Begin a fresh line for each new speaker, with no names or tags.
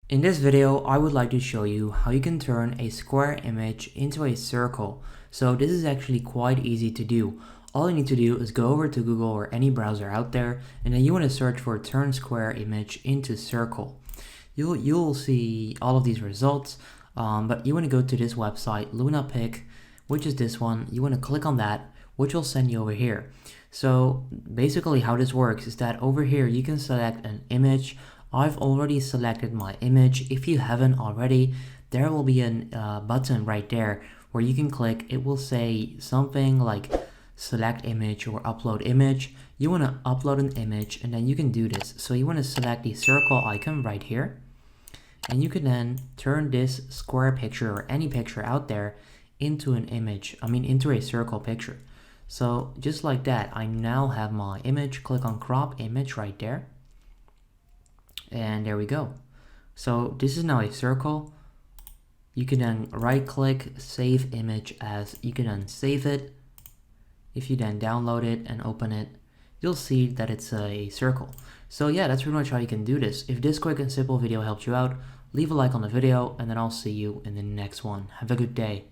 In this video, I would like to show you how you can turn a square image into a circle. So this is actually quite easy to do. All you need to do is go over to Google or any browser out there, and then you want to search for turn square image into circle. You'll see all of these results, but you want to go to this website, LunaPic, which is this one. You want to click on that, which will send you over here. So basically how this works is that over here you can select an image. I've already selected my image. If you haven't already, there will be a button right there where you can click. It will say something like select image or upload image. You want to upload an image and then you can do this. So you want to select the circle icon right here, and you can then turn this square picture or any picture out there into an image, into a circle picture. So just like that, I now have my image. Click on crop image right there, and there we go. So this is now a circle. You can then right click, save image as. You can then save it. If you then download it and open it, you'll see that it's a circle. So yeah, that's pretty much how you can do this. If this quick and simple video helped you out, leave a like on the video, and then I'll see you in the next one. Have a good day.